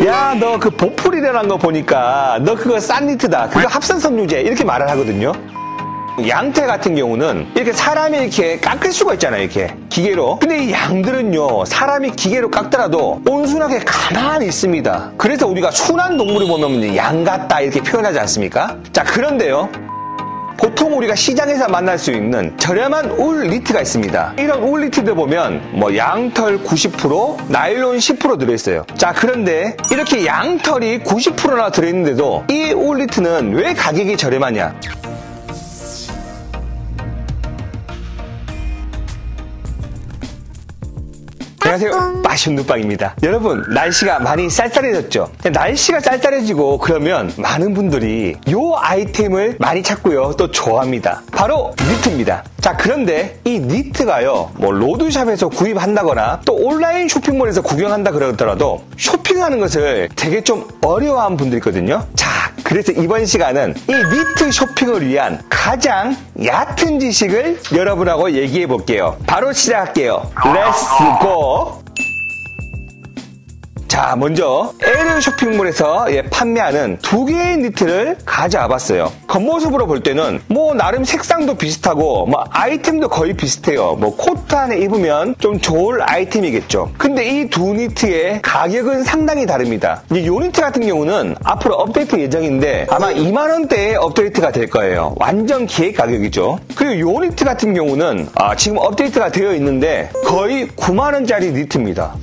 야, 너 그 보풀이라는 거 보니까 너 그거 싼 니트다. 그거 합성섬유제. 이렇게 말을 하거든요. 양털 같은 경우는 이렇게 사람이 이렇게 깎을 수가 있잖아요, 이렇게 기계로. 근데 이 양들은요, 사람이 기계로 깎더라도 온순하게 가만히 있습니다. 그래서 우리가 순한 동물을 보면 양 같다 이렇게 표현하지 않습니까? 자, 그런데요, 보통 우리가 시장에서 만날 수 있는 저렴한 울 니트가 있습니다. 이런 울 니트들 보면 뭐 양털 90%, 나일론 10% 들어있어요. 자, 그런데 이렇게 양털이 90%나 들어있는데도 이 울 니트는 왜 가격이 저렴하냐? 안녕하세요, 마션누빵입니다. 여러분, 날씨가 많이 쌀쌀해졌죠? 날씨가 쌀쌀해지고 그러면 많은 분들이 이 아이템을 많이 찾고요, 또 좋아합니다. 바로 니트입니다. 자, 그런데 이 니트가요, 뭐 로드샵에서 구입한다거나 또 온라인 쇼핑몰에서 구경한다 그러더라도 쇼핑하는 것을 되게 좀 어려워하는 분들이 있거든요. 자, 그래서 이번 시간은 이 니트 쇼핑을 위한 가장 얕은 지식을 여러분하고 얘기해 볼게요. 바로 시작할게요. 렛츠 고! 자, 먼저 에르 쇼핑몰에서 판매하는 두 개의 니트를 가져와 봤어요. 겉모습으로 볼 때는 뭐 나름 색상도 비슷하고 뭐 아이템도 거의 비슷해요. 뭐 코트 안에 입으면 좀 좋을 아이템이겠죠. 근데 이 두 니트의 가격은 상당히 다릅니다. 이 니트 같은 경우는 앞으로 업데이트 예정인데 아마 2만원대의 업데이트가 될 거예요. 완전 기획 가격이죠. 그리고 이 니트 같은 경우는 지금 업데이트가 되어 있는데 거의 9만원짜리 니트입니다.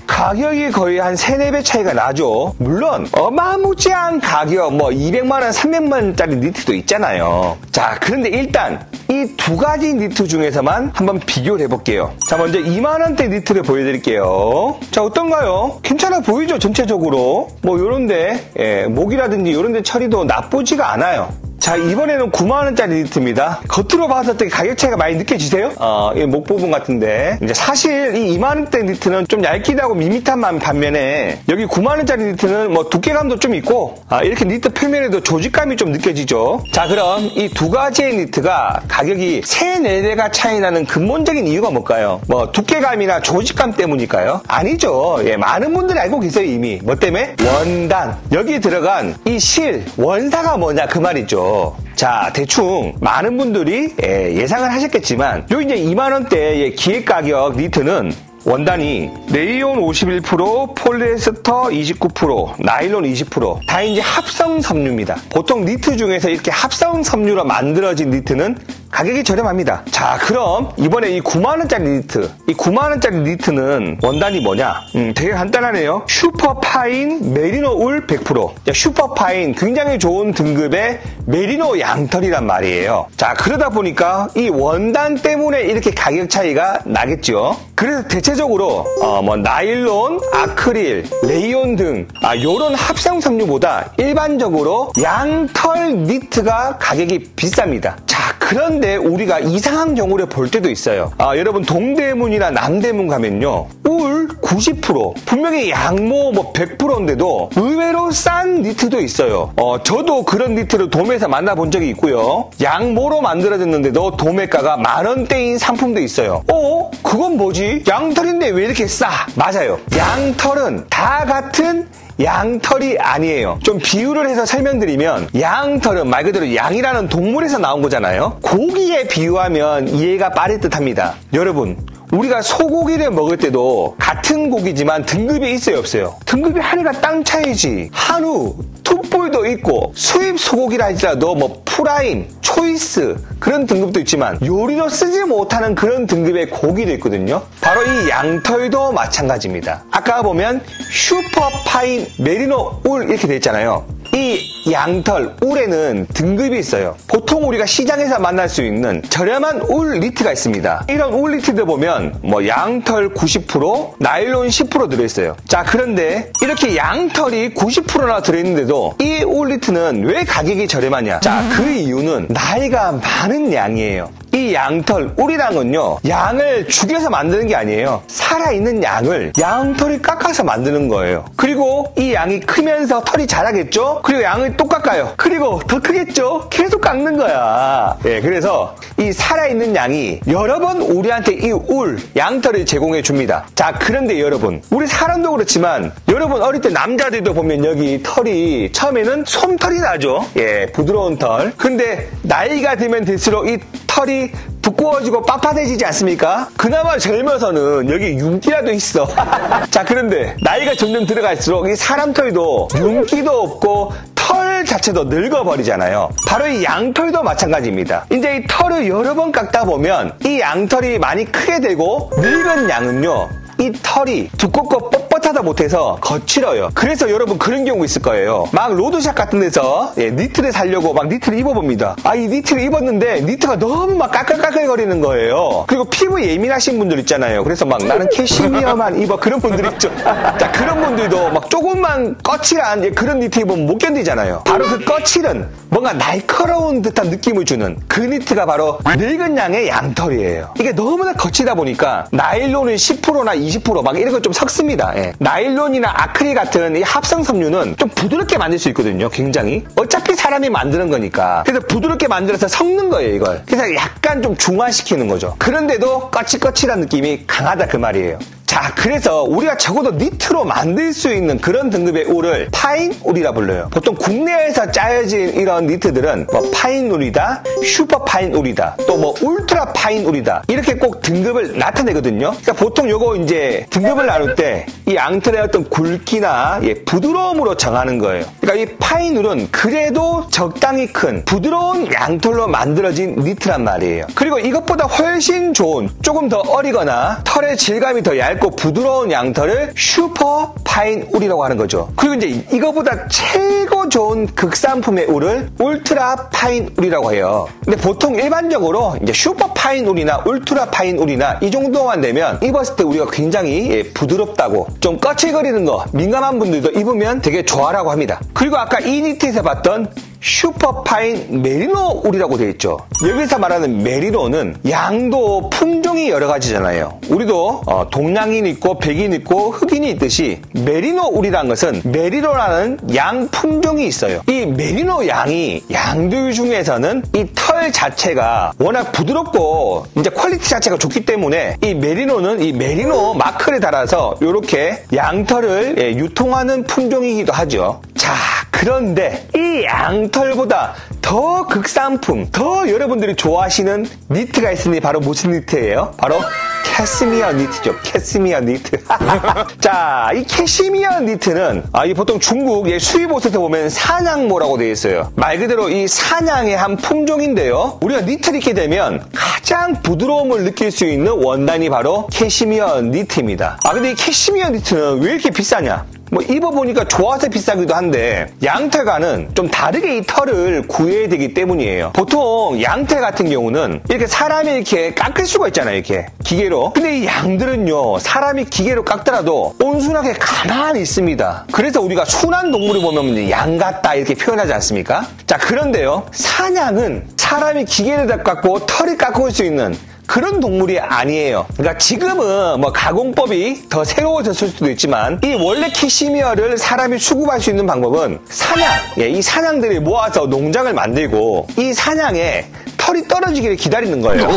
가격이 거의 한 3, 4배 차이가 나죠. 물론 어마무지한 가격, 뭐 200만원, 300만원짜리 니트도 있잖아요. 자, 그런데 일단 이 두 가지 니트 중에서만 한번 비교를 해볼게요. 자, 먼저 2만원대 니트를 보여드릴게요. 자, 어떤가요? 괜찮아 보이죠? 전체적으로 뭐 요런데 목이라든지 요런데 처리도 나쁘지가 않아요. 자, 이번에는 9만원짜리 니트입니다. 겉으로 봤을 때 가격 차이가 많이 느껴지세요? 이 목 부분 같은데. 이제 사실 이 2만원대 니트는 좀 얇기도 하고 밋밋한 반면에 여기 9만원짜리 니트는 뭐 두께감도 좀 있고 이렇게 니트 표면에도 조직감이 좀 느껴지죠. 자, 그럼 이 두 가지의 니트가 가격이 3, 4배가 차이 나는 근본적인 이유가 뭘까요? 뭐 두께감이나 조직감 때문일까요? 아니죠. 많은 분들이 알고 계세요, 이미. 뭐 때문에? 원단. 여기 들어간 이 실, 원사가 뭐냐 그 말이죠. 자, 대충 많은 분들이 예상을 하셨겠지만 요 이제 2만원대의 기획가격 니트는 원단이 레이온 51%, 폴리에스터 29%, 나일론 20%, 다 이제 합성 섬유입니다. 보통 니트 중에서 이렇게 합성 섬유로 만들어진 니트는 가격이 저렴합니다. 자, 그럼 이번에 이 9만원짜리 니트, 이 9만원짜리 니트는 원단이 뭐냐? 되게 간단하네요. 슈퍼파인 메리노 울 100%. 슈퍼파인, 굉장히 좋은 등급의 메리노 양털이란 말이에요. 자, 그러다 보니까 이 원단 때문에 이렇게 가격 차이가 나겠죠. 그래서 대체적으로 뭐 나일론, 아크릴, 레이온 등 요런 합성 섬유보다 일반적으로 양털 니트가 가격이 비쌉니다. 자, 그런데 우리가 이상한 경우를 볼 때도 있어요. 여러분 동대문이나 남대문 가면요, 울 90%, 분명히 양모 뭐 100%인데도 의외로 싼 니트도 있어요. 저도 그런 니트를 도매에서 만나본 적이 있고요. 양모로 만들어졌는데도 도매가가 만원대인 상품도 있어요. 그건 뭐지? 양털인데 왜 이렇게 싸? 맞아요. 양털은 다 같은 양털이 아니에요. 좀 비유를 해서 설명드리면 양털은 말 그대로 양이라는 동물에서 나온 거잖아요. 고기에 비유하면 이해가 빠를 듯 합니다. 여러분, 우리가 소고기를 먹을 때도 같은 고기지만 등급이 있어요, 없어요? 등급이 하늘과 땅 차이지. 한우, 툭불도 있고 수입 소고기라 할지라도 뭐 프라임, 초이스 그런 등급도 있지만 요리로 쓰지 못하는 그런 등급의 고기도 있거든요. 바로 이 양털도 마찬가지입니다. 아까 보면 슈퍼파인 메리노 울 이렇게 돼 있잖아요. 이 양털, 울에는 등급이 있어요. 보통 우리가 시장에서 만날 수 있는 저렴한 울 니트가 있습니다. 이런 울 니트들 보면 뭐 양털 90%, 나일론 10% 들어있어요. 자, 그런데 이렇게 양털이 90%나 들어있는데도 이 울 니트는 왜 가격이 저렴하냐? 자, 그 이유는 나이가 많은 양이에요. 이 양털, 울이라는 건요, 양을 죽여서 만드는 게 아니에요. 살아있는 양을 양털이 깎아서 만드는 거예요. 그리고 이 양이 크면서 털이 자라겠죠? 그리고 양을 또 깎아요. 그리고 더 크겠죠? 계속 깎는 거야. 예, 그래서 이 살아있는 양이 여러 번 우리한테 이 울, 양털을 제공해 줍니다. 자, 그런데 여러분, 우리 사람도 그렇지만 여러분 어릴 때 남자들도 보면 여기 털이 처음에는 솜털이 나죠. 예, 부드러운 털. 근데 나이가 들면 들수록 이 털이 두꺼워지고 빳빳해지지 않습니까? 그나마 젊어서는 여기 윤기라도 있어. 자, 그런데 나이가 점점 들어갈수록 이 사람 털도 윤기도 없고 털 자체도 늙어버리잖아요. 바로 이 양털도 마찬가지입니다. 이제 이 털을 여러 번 깎다 보면 이 양털이 많이 크게 되고 늙은 양은요, 이 털이 두껍고 뻣뻣하다 못해서 거칠어요. 그래서 여러분 그런 경우 있을 거예요. 막 로드샵 같은 데서 니트를 사려고 막 니트를 입어봅니다. 아, 이 니트를 입었는데 니트가 너무 막 까끌까끌거리는 거예요. 그리고 피부 예민하신 분들 있잖아요. 그래서 막 나는 캐시미어만 입어, 그런 분들 있죠. 자, 그런 분들도 막 조금만 거칠한 그런 니트 입으면 못 견디잖아요. 바로 그 거칠은 뭔가 날카로운 듯한 느낌을 주는 그 니트가 바로 늙은 양의 양털이에요. 이게 너무나 거치다 보니까 나일론은 10%나 20% 막 이런 거 좀 섞습니다. 예. 나일론이나 아크릴 같은 이 합성 섬유는 좀 부드럽게 만들 수 있거든요. 굉장히. 어차피 사람이 만드는 거니까. 그래서 부드럽게 만들어서 섞는 거예요, 이걸. 그래서 약간 좀 중화시키는 거죠. 그런데도 거칠거칠한 느낌이 강하다 그 말이에요. 자, 그래서 우리가 적어도 니트로 만들 수 있는 그런 등급의 울을 파인 울이라 불러요. 보통 국내에서 짜여진 이런 니트들은 뭐 파인 울이다, 슈퍼 파인 울이다, 또 뭐 울트라 파인 울이다, 이렇게 꼭 등급을 나타내거든요. 그러니까 보통 요거 이제 등급을 나눌 때 이 양털의 어떤 굵기나 부드러움으로 정하는 거예요. 그러니까 이 파인 울은 그래도 적당히 큰 부드러운 양털로 만들어진 니트란 말이에요. 그리고 이것보다 훨씬 좋은, 조금 더 어리거나 털의 질감이 더 얇고 부드러운 양털을 슈퍼 파인 울이라고 하는 거죠. 그리고 이제 이거보다 최고 좋은 극상품의 울을 울트라 파인 울이라고 해요. 근데 보통 일반적으로 이제 슈퍼 파인 울이나 울트라 파인 울이나 이 정도만 되면 입었을 때 우리가 굉장히 부드럽다고, 좀 거칠거리는 거 민감한 분들도 입으면 되게 좋아라고 합니다. 그리고 아까 이 니트에서 봤던 슈퍼파인 메리노 울이라고 되어 있죠. 여기서 말하는 메리노는 양도 품종이 여러 가지잖아요. 우리도 동양인 있고 백인 있고 흑인이 있듯이 메리노 울이라는 것은 메리노라는 양 품종이 있어요. 이 메리노 양이 양들 중에서는 이 털 자체가 워낙 부드럽고 이제 퀄리티 자체가 좋기 때문에 이 메리노는 이 메리노 마크를 달아서 이렇게 양털을 유통하는 품종이기도 하죠. 자, 그런데 이 양털보다 더 극상품, 더 여러분들이 좋아하시는 니트가 있으니 바로 무슨 니트예요? 바로 캐시미어 니트죠. 캐시미어 니트. 자, 이 캐시미어 니트는 이 보통 중국 수입 옷에서 보면 사냥모라고 되어 있어요. 말 그대로 이 사냥의 한 품종인데요. 우리가 니트를 입게 되면 가장 부드러움을 느낄 수 있는 원단이 바로 캐시미어 니트입니다. 근데 이 캐시미어 니트는 왜 이렇게 비싸냐? 뭐 입어보니까 좋아서 비싸기도 한데 양털과는 좀 다르게 이 털을 구해야 되기 때문이에요. 보통 양털 같은 경우는 이렇게 사람이 이렇게 깎을 수가 있잖아요, 이렇게 기계로. 근데 이 양들은요, 사람이 기계로 깎더라도 온순하게 가만히 있습니다. 그래서 우리가 순한 동물을 보면 양 같다 이렇게 표현하지 않습니까? 자, 그런데요, 사냥은 사람이 기계를 깎고 털을 깎을 수 있는 그런 동물이 아니에요. 그러니까 지금은 뭐 가공법이 더 새로워졌을 수도 있지만 이 원래 캐시미어를 사람이 수급할 수 있는 방법은 사냥, 이 사냥들을 모아서 농장을 만들고 이 사냥에 털이 떨어지기를 기다리는 거예요.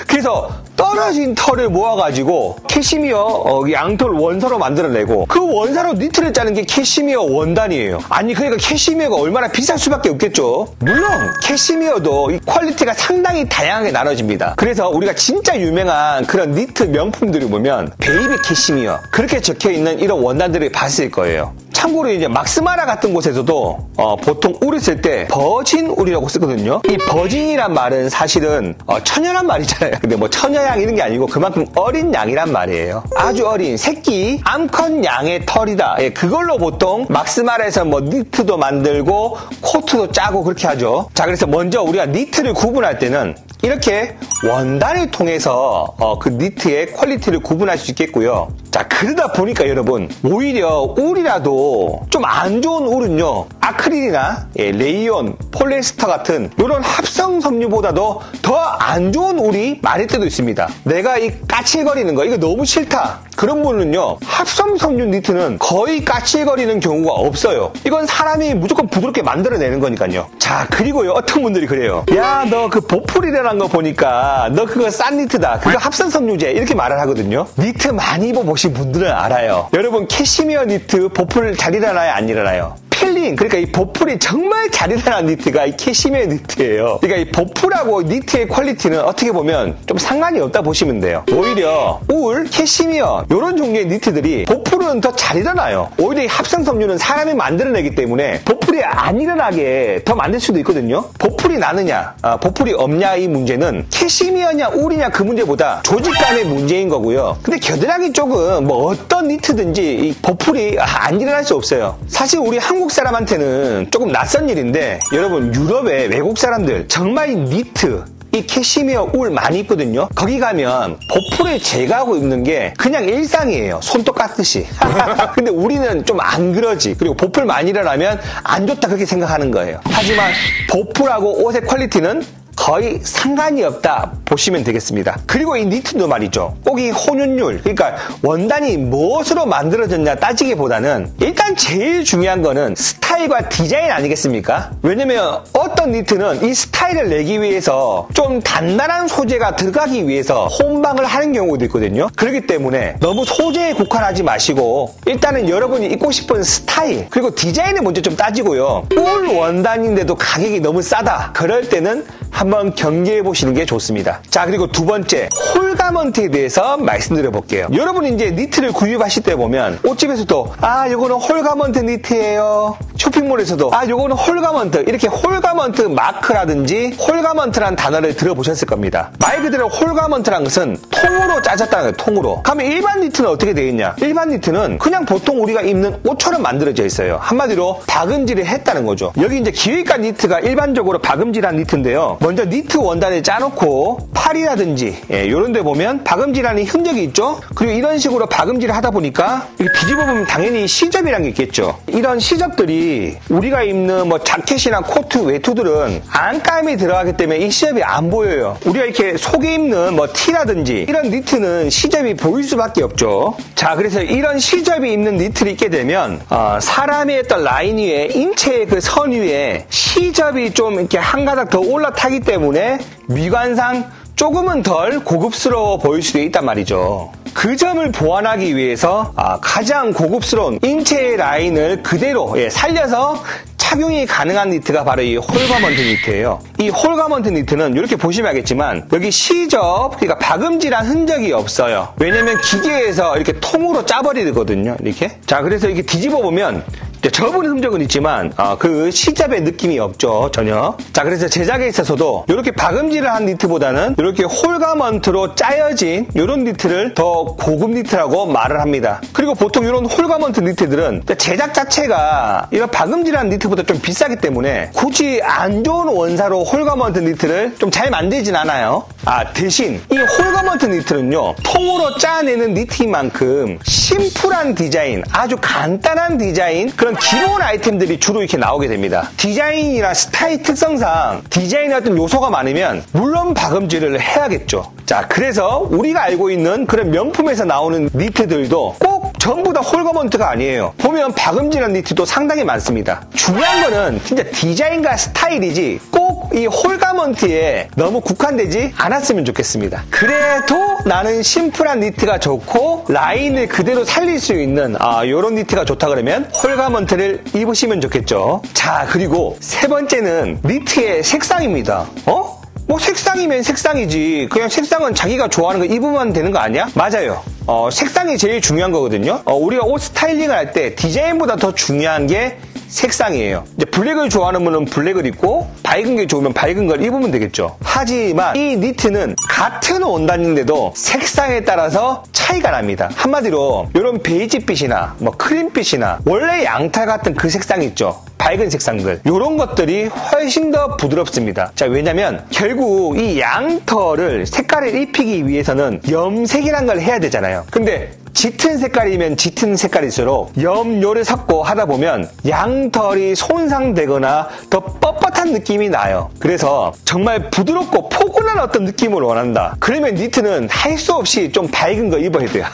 그래서 떨어진 털을 모아가지고 캐시미어 양털 원사로 만들어내고 그 원사로 니트를 짜는 게 캐시미어 원단이에요. 아니, 그러니까 캐시미어가 얼마나 비쌀 수밖에 없겠죠. 물론 캐시미어도 이 퀄리티가 상당히 다양하게 나눠집니다. 그래서 우리가 진짜 유명한 그런 니트 명품들을 보면 베이비 캐시미어 그렇게 적혀있는 이런 원단들을 봤을 거예요. 참고로 이제 막스마라 같은 곳에서도 보통 울을 쓸 때 버진 울이라고 쓰거든요. 이 버진이란 말은 사실은 처녀란 말이잖아요. 근데 뭐 처녀양 이런 게 아니고 그만큼 어린 양이란 말이에요. 아주 어린 새끼 암컷 양의 털이다. 그걸로 보통 막스마라에서 뭐 니트도 만들고 코트도 짜고 그렇게 하죠. 자, 그래서 먼저 우리가 니트를 구분할 때는 이렇게 원단을 통해서 그 니트의 퀄리티를 구분할 수 있겠고요. 자, 그러다 보니까 여러분, 오히려 울이라도 좀 안 좋은 울은요, 아크릴이나 레이온, 폴리에스터 같은 이런 합성 섬유보다도 더 안 좋은 울이 많을 때도 있습니다. 내가 이 까칠거리는 거, 이거 너무 싫다. 그런 분은요, 합성 섬유 니트는 거의 까칠거리는 경우가 없어요. 이건 사람이 무조건 부드럽게 만들어내는 거니까요. 자, 그리고요, 어떤 분들이 그래요. 야, 너 그 보풀이라는 거 보니까 너 그거 싼 니트다. 그거 합성 섬유제. 이렇게 말을 하거든요. 니트 많이 입어보신 분들은 알아요. 여러분, 캐시미어 니트 보풀 잘 일어나요? 안 일어나요? 필링, 그러니까 이 보풀이 정말 잘 일어나는 니트가 이 캐시미어 니트예요. 그러니까 이 보풀하고 니트의 퀄리티는 어떻게 보면 좀 상관이 없다 보시면 돼요. 오히려 울, 캐시미어 이런 종류의 니트들이 보풀은 더 잘 일어나요. 오히려 이 합성 섬유는 사람이 만들어내기 때문에 보풀이 안 일어나게 더 만들 수도 있거든요. 보풀이 나느냐, 보풀이 없냐 이 문제는 캐시미어냐 울이냐 그 문제보다 조직 간의 문제인 거고요. 근데 겨드랑이 쪽은 뭐 어떤 니트든지 이 보풀이 안 일어날 수 없어요. 사실 우리 한국 사람한테는 조금 낯선 일인데 여러분, 유럽의 외국 사람들 정말 이 니트, 이 캐시미어 울 많이 입거든요. 거기 가면 보풀을 제거하고 입는 게 그냥 일상이에요. 손톱 깎듯이. 근데 우리는 좀 안 그러지. 그리고 보풀 많이 일어나면 안 좋다 그렇게 생각하는 거예요. 하지만 보풀하고 옷의 퀄리티는 거의 상관이 없다 보시면 되겠습니다. 그리고 이 니트도 말이죠. 꼭 이 혼윤율, 그러니까 원단이 무엇으로 만들어졌냐 따지기보다는 일단 제일 중요한 거는 스타일과 디자인 아니겠습니까? 왜냐면 어떤 니트는 이 스타일을 내기 위해서 좀 단단한 소재가 들어가기 위해서 혼방을 하는 경우도 있거든요. 그렇기 때문에 너무 소재에 국한하지 마시고 일단은 여러분이 입고 싶은 스타일 그리고 디자인을 먼저 좀 따지고요. 울 원단인데도 가격이 너무 싸다. 그럴 때는 한번 경계해 보시는 게 좋습니다. 자, 그리고 두 번째, 홀가먼트에 대해서 말씀드려 볼게요. 여러분이 이제 니트를 구입하실 때 보면 옷집에서도 요거는 홀가먼트 니트예요. 쇼핑몰에서도 요거는 홀가먼트, 이렇게 홀가먼트 마크라든지 홀가먼트라는 단어를 들어보셨을 겁니다. 말 그대로 홀가먼트라는 것은 통으로 짜졌다는 거예요. 통으로. 그러면 일반 니트는 어떻게 되어 있냐? 일반 니트는 그냥 보통 우리가 입는 옷처럼 만들어져 있어요. 한마디로 박음질을 했다는 거죠. 여기 이제 기획가 니트가 일반적으로 박음질한 니트인데요. 먼저 니트 원단을 짜놓고 팔이라든지 이런 데 보면 박음질하는 흔적이 있죠. 그리고 이런 식으로 박음질을 하다 보니까 이렇게 뒤집어 보면 당연히 시접이라는 게 있겠죠. 이런 시접들이 우리가 입는 뭐 자켓이나 코트, 외투들은 안감이 들어가기 때문에 이 시접이 안 보여요. 우리가 이렇게 속에 입는 뭐 티라든지 이런 니트는 시접이 보일 수밖에 없죠. 자, 그래서 이런 시접이 있는 니트를 입게 되면 사람의 어떤 라인 위에, 인체의 그 선 위에 시접이 좀 이렇게 한 가닥 더 올라타기 때문에 미관상 조금은 덜 고급스러워 보일 수도 있단 말이죠. 그 점을 보완하기 위해서 가장 고급스러운 인체의 라인을 그대로 살려서 착용이 가능한 니트가 바로 이 홀가먼트 니트예요. 이 홀가먼트 니트는 이렇게 보시면 알겠지만 여기 시접, 그러니까 박음질한 흔적이 없어요. 왜냐면 기계에서 이렇게 통으로 짜버리거든요. 이렇게. 자, 그래서 이렇게 뒤집어 보면 접은 흔적은 있지만 그 시접의 느낌이 없죠, 전혀. 자, 그래서 제작에 있어서도 이렇게 박음질을 한 니트보다는 이렇게 홀가먼트로 짜여진 이런 니트를 더 고급 니트라고 말을 합니다. 그리고 보통 이런 홀가먼트 니트들은 제작 자체가 이런 박음질한 니트보다 좀 비싸기 때문에 굳이 안 좋은 원사로 홀가먼트 니트를 좀 잘 만들진 않아요. 대신 이 홀가먼트 니트는요, 통으로 짜내는 니트인 만큼 심플한 디자인, 아주 간단한 디자인, 그런 기본 아이템들이 주로 이렇게 나오게 됩니다. 디자인이나 스타일 특성상 디자인의 어떤 요소가 많으면 물론 박음질을 해야겠죠. 자, 그래서 우리가 알고 있는 그런 명품에서 나오는 니트들도 꼭 전부 다 홀가먼트가 아니에요. 보면 박음질한 니트도 상당히 많습니다. 중요한 거는 진짜 디자인과 스타일이지 꼭 이 홀가먼트에 너무 국한되지 않았으면 좋겠습니다. 그래도 나는 심플한 니트가 좋고 라인을 그대로 살릴 수 있는 이런 니트가 좋다 그러면 홀가먼트를 입으시면 좋겠죠. 자, 그리고 세 번째는 니트의 색상입니다. 뭐 색상이면 색상이지. 그냥 색상은 자기가 좋아하는 거 입으면 되는 거 아니야? 맞아요. 색상이 제일 중요한 거거든요. 우리가 옷 스타일링을 할 때 디자인보다 더 중요한 게 색상이에요. 이제 블랙을 좋아하는 분은 블랙을 입고 밝은 게 좋으면 밝은 걸 입으면 되겠죠. 하지만 이 니트는 같은 원단인데도 색상에 따라서 차이가 납니다. 한마디로 이런 베이지빛이나 뭐 크림빛이나 원래 양털 같은 그 색상 있죠. 밝은 색상들, 이런 것들이 훨씬 더 부드럽습니다. 자, 왜냐면 결국 이 양털을 색깔을 입히기 위해서는 염색이란 걸 해야 되잖아요. 근데 짙은 색깔이면 짙은 색깔일수록 염료를 섞고 하다 보면 양털이 손상되거나 더 뻣뻣한 느낌이 나요. 그래서 정말 부드럽고 포근한 어떤 느낌을 원한다. 그러면 니트는 할 수 없이 좀 밝은 거 입어야 돼요.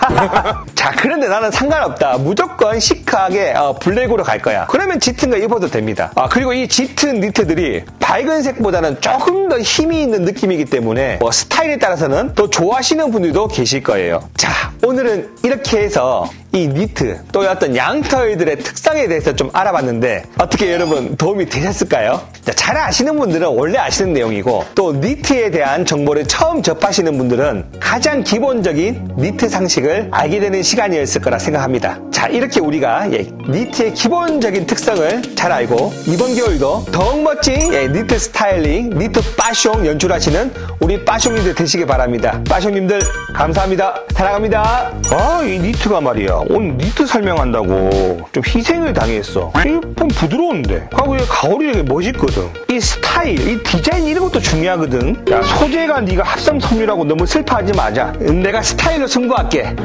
자, 그런데 나는 상관없다. 무조건 시크하게 블랙으로 갈 거야. 그러면 짙은 거 입어도 됩니다. 그리고 이 짙은 니트들이 밝은 색보다는 조금 더 힘이 있는 느낌이기 때문에 스타일에 따라서는 또 좋아하시는 분들도 계실 거예요. 자, 오늘은 이렇게 해서 이 니트 또 어떤 양털들의 특성에 대해서 좀 알아봤는데 어떻게 여러분 도움이 되셨을까요? 자, 잘 아시는 분들은 원래 아시는 내용이고 또 니트에 대한 정보를 처음 접하시는 분들은 가장 기본적인 니트 상식을 알게 되는 시간이었을 거라 생각합니다. 자, 이렇게 우리가 니트의 기본적인 특성을 잘 알고 이번 겨울도 더욱 멋진 니트 스타일링, 니트 빠숑 연출하시는 우리 빠숑님들 되시길 바랍니다. 빠숑님들 감사합니다. 사랑합니다. 이 니트가 말이야. 오늘 니트 설명한다고 좀 희생을 당했어. 좀 부드러운데. 하고 가오리 되게 멋있거든. 이 스타일, 이 디자인 이런 것도 중요하거든. 야, 소재가 네가 합성 섬유라고 너무 슬퍼하지 마자. 내가 스타일로 승부할게.